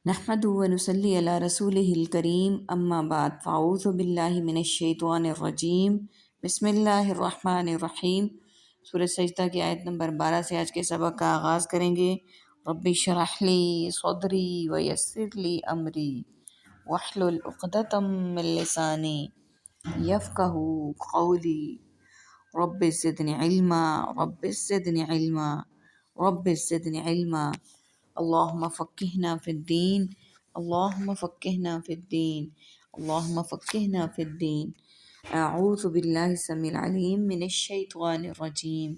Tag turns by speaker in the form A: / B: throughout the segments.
A: نحمدہ و نصلی علی رسولہ الکریم اما بعد فاعوذ باللہ من الشیطان الرجیم بسم اللہ الرحمن الرحیم۔ سورہ سجدہ کی آیت نمبر 12 سے آج کے سبق کا آغاز کریں گے۔ رب اشرح لی صدری ویسر لی امری واحلل عقدۃ من لسانی یفقہوا قولی رب زدنی علما رب زدنی علما رب زدنی علما اللہم فقہنا فی الدین اللہم فقہنا فی الدین اللہم فقہنا فی الدین۔ اعوذ باللہ السمیع العلیم من الشیطان الرجیم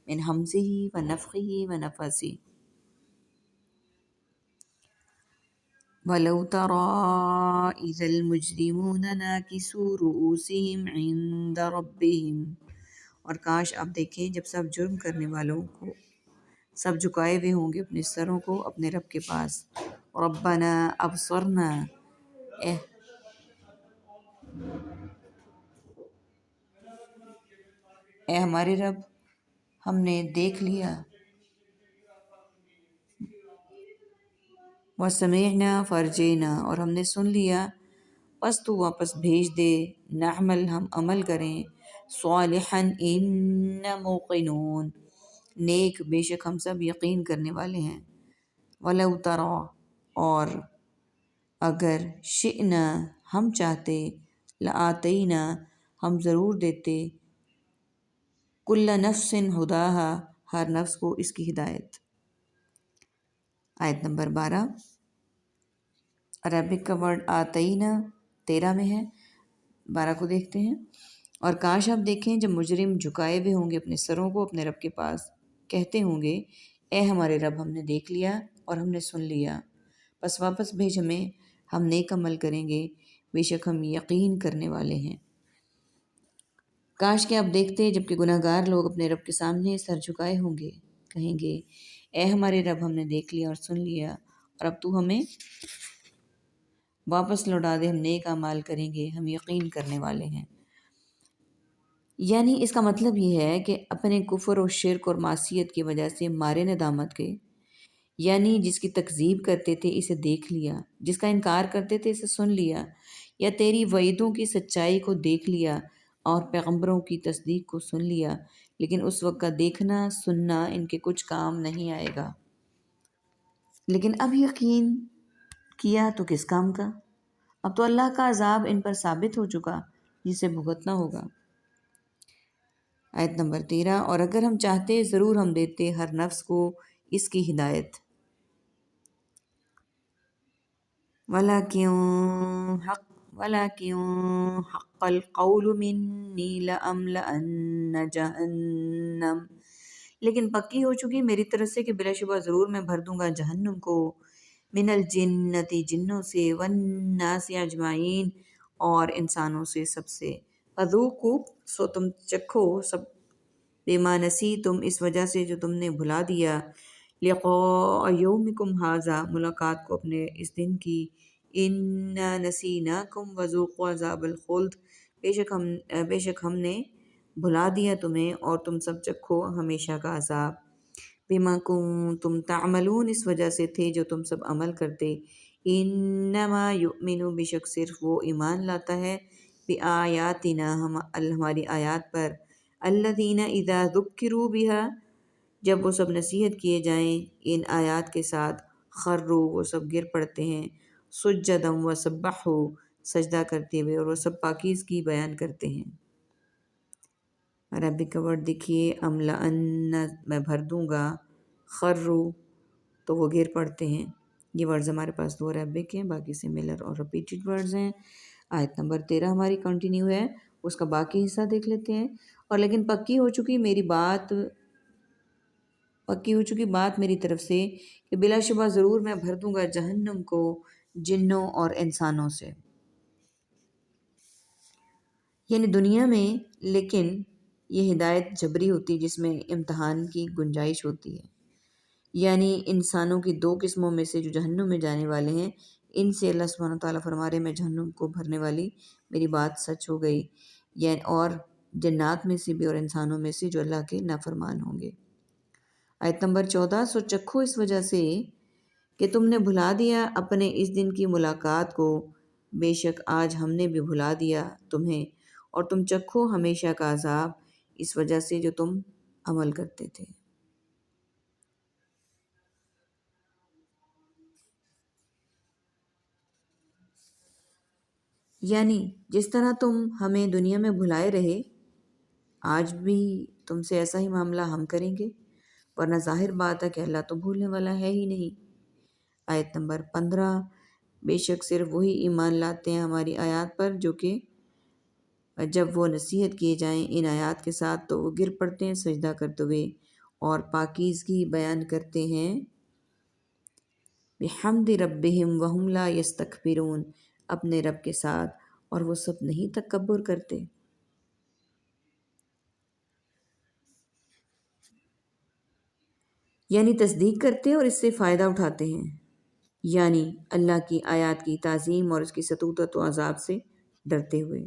A: من ہمزہ ونفخہ ونفثہ۔ وَلَوْ تَرَىٰ إِذَا الْمُجْرِمُونَ نَاكِسُو رُءُوسِهِمْ عِندَ رَبِّهِمْ، اور کاش آپ دیکھیں جب سب جرم کرنے والوں کو سب جھکائے ہوئے ہوں گے اپنے سروں کو اپنے رب کے پاس۔ ربنا ابصرنا، اے ہمارے رب ہم نے دیکھ لیا، وسمعنا فرجینا، اور ہم نے سن لیا، پس تو واپس بھیج دے، نعمل ہم عمل کریں، صالحا انا موقنون، نیک بے شک ہم سب یقین کرنے والے ہیں۔ ولو ترى، اور اگر شئنا ہم چاہتے، لآتینا ہم ضرور دیتے، کل نفس ہداہا ہر نفس کو اس کی ہدایت۔ آیت نمبر 12 عربک کا ورڈ آتینا 13 میں ہے، 12 کو دیکھتے ہیں۔ اور کاش آپ دیکھیں جب مجرم جھکائے ہوئے ہوں گے اپنے سروں کو اپنے رب کے پاس، کہتے ہوں گے اے ہمارے رب ہم نے دیکھ لیا اور ہم نے سن لیا، پس واپس بھیج ہمیں، ہم نیک عمل کریں گے، بے شک ہم یقین کرنے والے ہیں۔ کاش کہ آپ دیکھتے جب کہ گناہ گار لوگ اپنے رب کے سامنے سر جھکائے ہوں گے، کہیں گے اے ہمارے رب ہم نے دیکھ لیا اور سن لیا، اور اب تو ہمیں واپس لوٹا دے، ہم نیک اعمال کریں گے، ہم یقین کرنے والے ہیں۔ یعنی اس کا مطلب یہ ہے کہ اپنے کفر و شرک اور معصیت کی وجہ سے مارے ندامت کے، یعنی جس کی تکذیب کرتے تھے اسے دیکھ لیا، جس کا انکار کرتے تھے اسے سن لیا، یا تیری وعیدوں کی سچائی کو دیکھ لیا اور پیغمبروں کی تصدیق کو سن لیا، لیکن اس وقت کا دیکھنا سننا ان کے کچھ کام نہیں آئے گا۔ لیکن اب یقین کیا تو کس کام کا؟ اب تو اللہ کا عذاب ان پر ثابت ہو چکا جسے بھگتنا ہوگا۔ آیت نمبر 13 اور اگر ہم چاہتے ضرور ہم دیتے ہر نفس کو اس کی ہدایت۔ وَلَكِنْ حَقَّ الْقَوْلُ مِنِّي لَأَمْلَأَنَّ جَهَنَّمَ، لیکن پکی ہو چکی میری طرف سے کہ بلا شبہ ضرور میں بھر دوں گا جہنم کو، من الجنتی جنوں سے، والناس اجمعین اور انسانوں سے سب سے، فذوقوا سو تم چکھو سب، بما نسیتم اس وجہ سے جو تم نے بھلا دیا، لقاء یومکم ھذا ملاقات کو اپنے اس دن کی، انا نسیناکم وذوقوا عذاب الخلد بے شک ہم نے بھلا دیا تمہیں اور تم سب چکھو ہمیشہ کا عذاب، بما کنتم تعملون اس وجہ سے تھے جو تم سب عمل کرتے، انما یؤمن بے شک صرف وہ ایمان لاتا ہے، بآیاتنا ہماری آیات پر، الذین اذا ذکروا بہا جب وہ سب نصیحت کیے جائیں ان آیات کے ساتھ، خروا وہ سب گر پڑتے ہیں، سجدا وسبحوا سجدہ کرتے ہوئے اور وہ سب پاکیزگی بیان کرتے ہیں۔ عربک کا ورڈ دیکھیے، املأن میں بھر دوں گا، خروا تو وہ گر پڑتے ہیں۔ یہ ورڈز ہمارے پاس دو عربک ہیں، باقی سملر اور ریپیٹڈ ورڈز ہیں۔ آیت نمبر 13 ہماری کنٹینیو ہے، اس کا باقی حصہ دیکھ لیتے ہیں۔ اور لیکن پکی ہو چکی بات میری طرف سے کہ بلا شبہ ضرور میں بھر دوں گا جہنم کو جنوں اور انسانوں سے، یعنی دنیا میں، لیکن یہ ہدایت جبری ہوتی جس میں امتحان کی گنجائش ہوتی ہے، یعنی انسانوں کی دو قسموں میں سے جو جہنم میں جانے والے ہیں، ان سے اللہ سبحانہ وتعالیٰ فرما رہے میں جہنم کو بھرنے والی میری بات سچ ہو گئی، یعنی اور جنات میں سے بھی اور انسانوں میں سے جو اللہ کے نافرمان ہوں گے۔ آیت نمبر 14 سو چکھو اس وجہ سے کہ تم نے بھلا دیا اپنے اس دن کی ملاقات کو، بے شک آج ہم نے بھی بھلا دیا تمہیں، اور تم چکھو ہمیشہ کا عذاب اس وجہ سے جو تم عمل کرتے تھے۔ یعنی جس طرح تم ہمیں دنیا میں بھلائے رہے، آج بھی تم سے ایسا ہی معاملہ ہم کریں گے، ورنہ ظاہر بات ہے کہ اللہ تو بھولنے والا ہے ہی نہیں۔ آیت نمبر 15، بے شک صرف وہی ایمان لاتے ہیں ہماری آیات پر جو کہ جب وہ نصیحت کیے جائیں ان آیات کے ساتھ تو وہ گر پڑتے ہیں سجدہ کرتے ہوئے اور پاکیزگی بیان کرتے ہیں بحمد ربہم وہم لا یستکبرون، اپنے رب کے ساتھ، اور وہ سب نہیں تکبر کرتے۔ یعنی تصدیق کرتے اور اس سے فائدہ اٹھاتے ہیں، یعنی اللہ کی آیات کی تعظیم اور اس کی سطوت و عذاب سے ڈرتے ہوئے،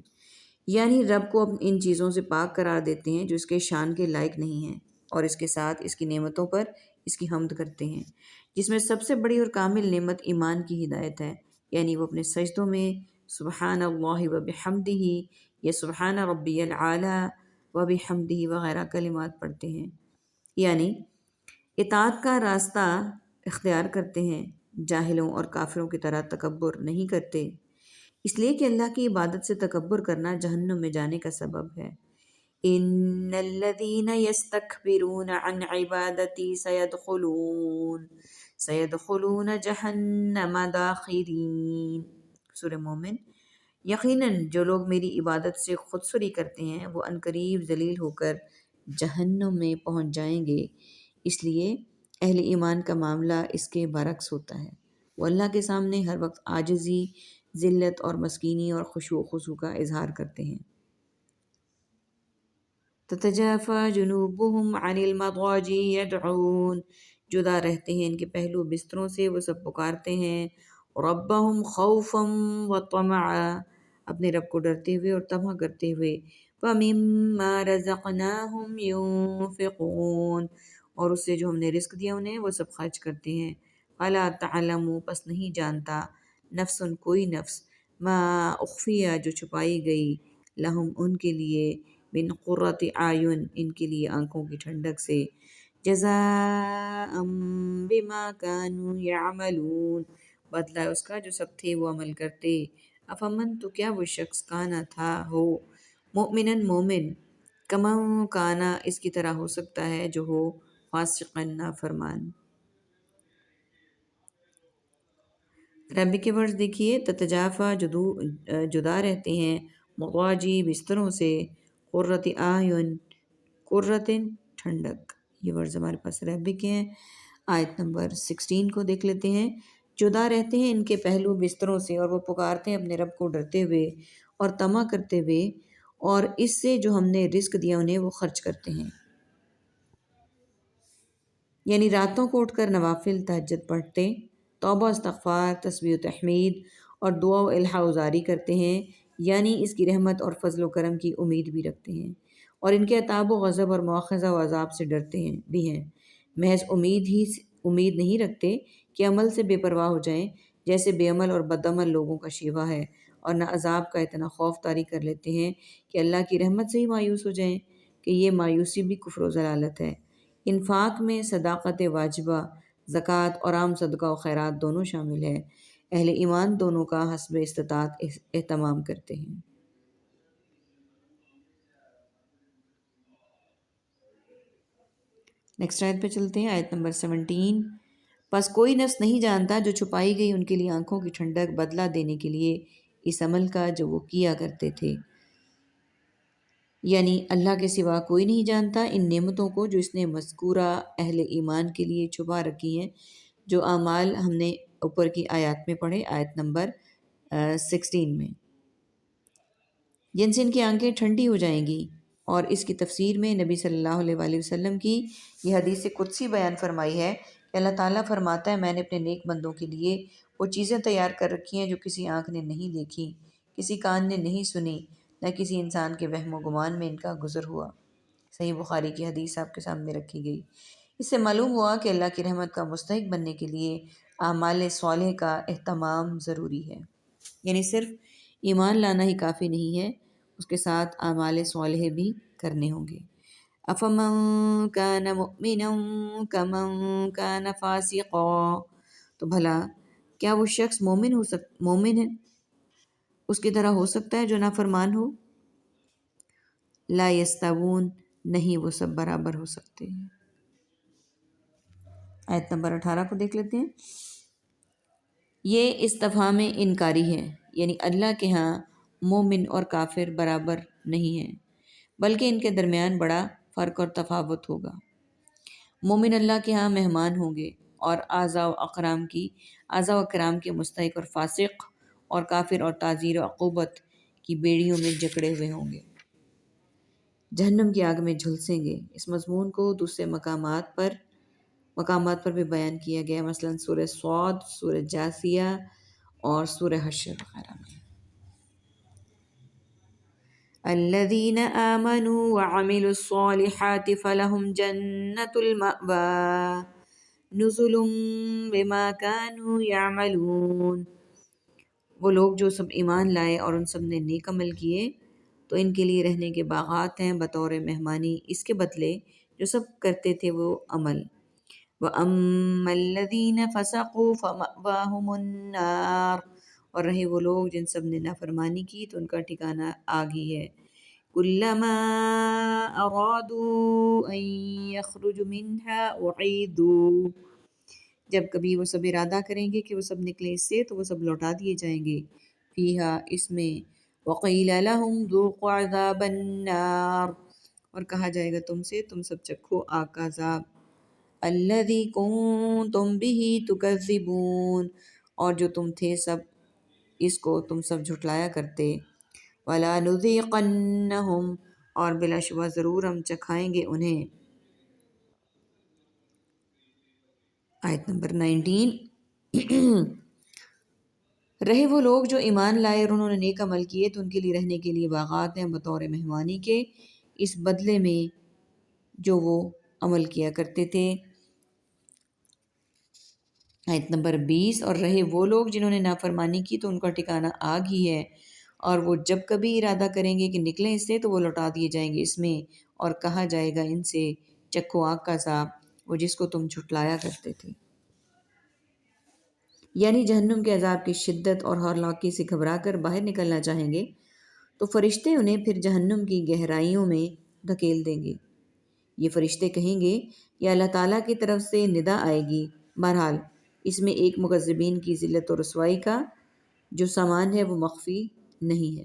A: یعنی رب کو ان چیزوں سے پاک قرار دیتے ہیں جو اس کے شان کے لائق نہیں ہیں، اور اس کے ساتھ اس کی نعمتوں پر اس کی حمد کرتے ہیں، جس میں سب سے بڑی اور کامل نعمت ایمان کی ہدایت ہے۔ یعنی وہ اپنے سجدوں میں سبحان اللہ و بحمدہ یا سبحان ربی العالی و بحمدہ وغیرہ کلمات پڑھتے ہیں، یعنی اطاعت کا راستہ اختیار کرتے ہیں، جاہلوں اور کافروں کی طرح تکبر نہیں کرتے، اس لیے کہ اللہ کی عبادت سے تکبر کرنا جہنم میں جانے کا سبب ہے۔ ان الذین یستکبرون عن عبادتی سیدخلون جہنم داخرین، سورہ مومن۔ یقیناً جو لوگ میری عبادت سے خودسری کرتے ہیں وہ عنقریب ذلیل ہو کر جہنم میں پہنچ جائیں گے، اس لیے اہل ایمان کا معاملہ اس کے برعکس ہوتا ہے، وہ اللہ کے سامنے ہر وقت عاجزی، ذلت اور مسکینی اور خشوع و خضوع کا اظہار کرتے ہیں۔ تتجافى جنوبهم عن المضاجع يدعون، جدا رہتے ہیں ان کے پہلو بستروں سے، وہ سب پکارتے ہیں ربهم خوفا وطمعا، اپنے رب کو ڈرتے ہوئے اور طمع کرتے ہوئے، ومما رزقناهم ينفقون، اور اس سے جو ہم نے رزق دیا انہیں وہ سب خرچ کرتے ہیں۔ فلا تعلم، پس نہیں جانتا، نفس کوئی نفس، ما اخفیہ جو چھپائی گئی، لہم ان کے لیے، من قرۃ اعین ان کے لیے آنکھوں کی ٹھنڈک سے، جزاء بما كانوا يعملون، بدلہ اس کا جو سب تھے وہ عمل کرتے۔ افمن، تو کیا وہ شخص کانا تھا ہو، مؤمنن مومن، کمن کانا اس کی طرح ہو سکتا ہے جو ہو فاسقا نافرمان۔ ربی کے ورڈز دیکھیے، تتجافا جدا رہتے ہیں، مضاجی بستروں سے، قرۃ اعین قرۃ ٹھنڈک، یہ ورڈز ہمارے پاس ربی کے ہیں۔ آیت نمبر 16 کو دیکھ لیتے ہیں، جدا رہتے ہیں ان کے پہلو بستروں سے اور وہ پکارتے ہیں اپنے رب کو ڈرتے ہوئے اور طمع کرتے ہوئے، اور اس سے جو ہم نے رزق دیا انہیں وہ خرچ کرتے ہیں، یعنی راتوں کو اٹھ کر نوافل تہجد پڑھتے، توبہ استغفار، تسبیح و تحمید اور دعا و الہا گزاری کرتے ہیں، یعنی اس کی رحمت اور فضل و کرم کی امید بھی رکھتے ہیں، اور ان کے عتاب و غضب اور مواخذہ و عذاب سے ڈرتے ہیں بھی ہیں، محض امید نہیں رکھتے کہ عمل سے بے پرواہ ہو جائیں جیسے بے عمل اور بد عمل لوگوں کا شیوہ ہے، اور نہ عذاب کا اتنا خوف طاری کر لیتے ہیں کہ اللہ کی رحمت سے ہی مایوس ہو جائیں، کہ یہ مایوسی بھی کفر و ضلالت ہے۔ انفاق میں صداقت واجبہ، زکوٰۃ اور عام صدقہ و خیرات دونوں شامل ہے، اہل ایمان دونوں کا حسب استطاعت اہتمام کرتے ہیں۔ نیکسٹ آیت پہ چلتے ہیں، آیت نمبر 17، پس کوئی نفس نہیں جانتا جو چھپائی گئی ان کے لیے آنکھوں کی ٹھنڈک بدلہ دینے کے لیے اس عمل کا جو وہ کیا کرتے تھے، یعنی اللہ کے سوا کوئی نہیں جانتا ان نعمتوں کو جو اس نے مذکورہ اہل ایمان کے لیے چھپا رکھی ہیں، جو اعمال ہم نے اوپر کی آیات میں پڑھے، آیت نمبر 16 میں، جن سے ان کی آنکھیں ٹھنڈی ہو جائیں گی۔ اور اس کی تفسیر میں نبی صلی اللہ علیہ وآلہ وسلم کی یہ حدیث قدسی بیان فرمائی ہے کہ اللہ تعالیٰ فرماتا ہے، میں نے اپنے نیک بندوں کے لیے وہ چیزیں تیار کر رکھی ہیں جو کسی آنکھ نے نہیں دیکھی، کسی کان نے نہیں سنی، نہ کسی انسان کے وہم و گمان میں ان کا گزر ہوا۔ صحیح بخاری کی حدیث آپ کے سامنے رکھی گئی۔ اس سے معلوم ہوا کہ اللہ کی رحمت کا مستحق بننے کے لیے اعمال صالح کا اہتمام ضروری ہے، یعنی صرف ایمان لانا ہی کافی نہیں ہے، اس کے ساتھ اعمال صالح بھی کرنے ہوں گے۔ افمن کان مؤمنا کمن کان فاسقا، تو بھلا کیا وہ شخص مومن ہے اس کی طرح ہو سکتا ہے جو نافرمان ہو؟ لا یستوون، نہیں وہ سب برابر ہو سکتے ہیں۔ آیت نمبر 18 کو دیکھ لیتے ہیں۔ یہ استفہام انکاری ہے، یعنی اللہ کے ہاں مومن اور کافر برابر نہیں ہیں، بلکہ ان کے درمیان بڑا فرق اور تفاوت ہوگا۔ مومن اللہ کے ہاں مہمان ہوں گے اور اعزاء و اکرام کے مستحق اور فاسق، اور کافر اور تعزیر و عقوبت کی بیڑیوں میں جکڑے ہوئے ہوں گے، جہنم کی آگ میں جھلسیں گے۔ اس مضمون کو دوسرے مقامات پر بھی بیان کیا گیا، مثلا سورہ صاد، سورہ جاثیہ اور سورہ حشر وغیرہ میں۔ الذین آمنوا وعملوا الصالحات فلہم جنت المأوى نزل بما كانوا يعملون، وہ لوگ جو سب ایمان لائے اور ان سب نے نیک عمل کیے تو ان کے لیے رہنے کے باغات ہیں بطور مہمانی اس کے بدلے جو سب کرتے تھے وہ عمل۔ وَأَمَّا الَّذِينَ فَسَقُوا فَمَأْوَاهُمُ النَّارُ، اور رہے وہ لوگ جن سب نے نافرمانی کی تو ان کا ٹھکانہ آگ ہی ہے۔ كُلَّمَا أَرَادُوا أَن يَخْرُجُوا مِنْهَا أُعِيدُوا، جب کبھی وہ سب ارادہ کریں گے کہ وہ سب نکلیں اس سے تو وہ سب لوٹا دیے جائیں گے، فیہا اس میں، وَقِيلَ لَهُمْ ذُوقُوا عَذَابَ النَّارِ، اور کہا جائے گا تم سب چکھو آگ کا عذاب، الَّذِي كُنتُم بِهِ تُكَذِّبُونَ، اور جو تم تھے سب اس کو تم سب جھٹلایا کرتے، وَلَا نُذِيقَنَّهُمْ، اور بلا شبہ ضرور ہم چکھائیں گے انہیں۔ آیت نمبر 19۔ رہے وہ لوگ جو ایمان لائے اور انہوں نے نیک عمل کیے تو ان کے لیے رہنے کے لیے باغات ہیں بطور مہمانی کے، اس بدلے میں جو وہ عمل کیا کرتے تھے۔ آیت نمبر 20، اور رہے وہ لوگ جنہوں نے نافرمانی کی تو ان کا ٹھکانہ آگ ہی ہے، اور وہ جب کبھی ارادہ کریں گے کہ نکلیں اس سے تو وہ لوٹا دیے جائیں گے اس میں، اور کہا جائے گا ان سے چکھو آگ کا عذاب وہ جس کو تم جھٹلایا کرتے تھے۔ یعنی جہنم کے عذاب کی شدت اور ہولناکی سے گھبرا کر باہر نکلنا چاہیں گے تو فرشتے انہیں پھر جہنم کی گہرائیوں میں دھکیل دیں گے۔ یہ فرشتے کہیں گے یا اللہ تعالیٰ کی طرف سے ندا آئے گی، بہرحال اس میں ایک مکذبین کی ذلت و رسوائی کا جو سامان ہے وہ مخفی نہیں ہے۔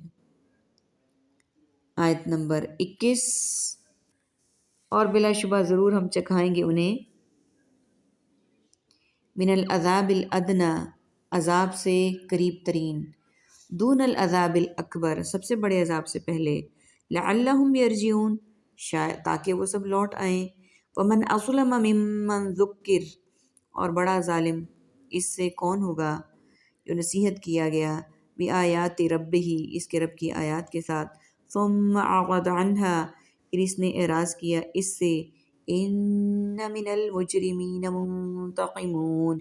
A: آیت نمبر 21، اور بلا شبہ ضرور ہم چکھائیں گے انہیں من العذاب الادنی، عذاب سے قریب ترین، دون العذاب الاکبر، سب سے بڑے عذاب سے پہلے، لعلہم یرجعون، شاید تاکہ وہ سب لوٹ آئیں۔ ومن اظلم ممن ذکر، اور بڑا ظالم اس سے کون ہوگا جو نصیحت کیا گیا، بآیات ربہ، اس کے رب کی آیات کے ساتھ، ثم اعرض عنہا، پھر اس نے اعراض کیا اس سے، ان من المجرمین منتقمون،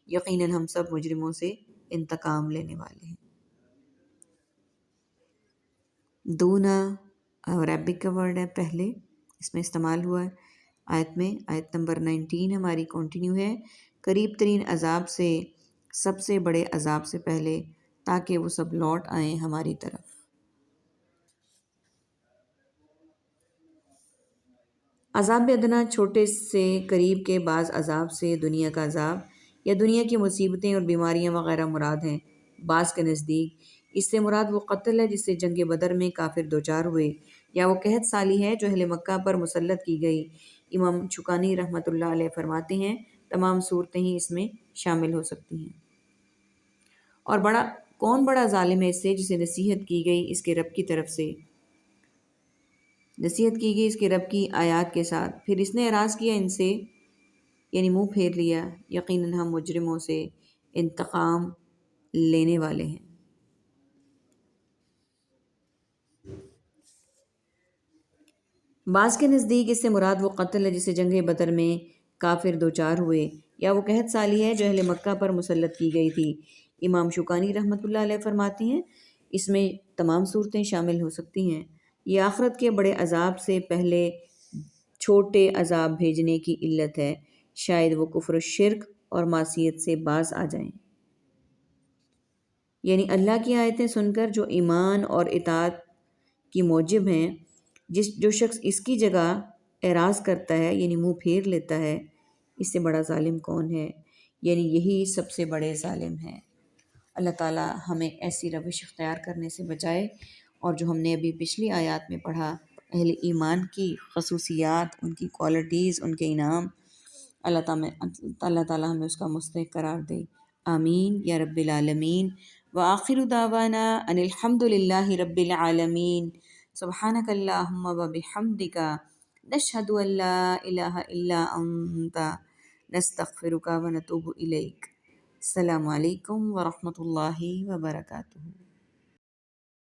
A: یقیناً ہم سب مجرموں سے انتقام لینے والے ہیں۔ دونا عربک کا ورڈ ہے، پہلے اس میں استعمال ہوا ہے آیت میں۔ آیت نمبر 19 ہماری کنٹینیو ہے، قریب ترین عذاب سے، سب سے بڑے عذاب سے پہلے، تاکہ وہ سب لوٹ آئیں ہماری طرف۔ عذاب ادنا چھوٹے سے قریب کے بعض عذاب سے دنیا کا عذاب یا دنیا کی مصیبتیں اور بیماریاں وغیرہ مراد ہیں۔ بعض کے نزدیک اس سے مراد وہ قتل ہے جس سے جنگ بدر میں کافر دوچار ہوئے، یا وہ قحط سالی ہے جو اہل مکہ پر مسلط کی گئی۔ امام شوکانی رحمۃ اللہ علیہ فرماتے ہیں تمام صورتیں ہی اس میں شامل ہو سکتی ہیں۔ اور کون بڑا ظالم ہے اس سے جسے نصیحت کی گئی اس کے رب کی طرف سے، نصیحت کی گئی اس کے رب کی آیات کے ساتھ، پھر اس نے اعراض کیا ان سے، یعنی منہ پھیر لیا، یقیناً ہم مجرموں سے انتقام لینے والے ہیں۔ بعض کے نزدیک اس سے مراد وہ قتل ہے جسے جنگ بدر میں کافر دوچار ہوئے، یا وہ قحط سالی ہے جو اہل مکہ پر مسلط کی گئی تھی۔ امام شوکانی رحمۃ اللہ علیہ فرماتی ہیں اس میں تمام صورتیں شامل ہو سکتی ہیں۔ یہ آخرت کے بڑے عذاب سے پہلے چھوٹے عذاب بھیجنے کی علت ہے، شاید وہ کفر و شرک اور معصیت سے باز آ جائیں۔ یعنی اللہ کی آیتیں سن کر جو ایمان اور اطاعت کی موجب ہیں، جو شخص اس کی جگہ اعراض کرتا ہے یعنی منہ پھیر لیتا ہے، اس سے بڑا ظالم کون ہے؟ یعنی یہی سب سے بڑے ظالم ہیں۔ اللہ تعالیٰ ہمیں ایسی روش اختیار کرنے سے بچائے، اور جو ہم نے ابھی پچھلی آیات میں پڑھا اہل ایمان کی خصوصیات، ان کی کوالٹیز، ان کے انعام، اللہ تعالیٰ ہمیں اس کا مستحق قرار دے۔ آمین یا رب العالمین۔ وآخر دعوانا ان الحمد للہ رب العالمین۔ سبحانک اللہم وبحمدک، نشہد ان لا الہ الا انت، نستغفرک ونتوب الیک۔ السلام علیکم ورحمۃ اللہ وبرکاتہ۔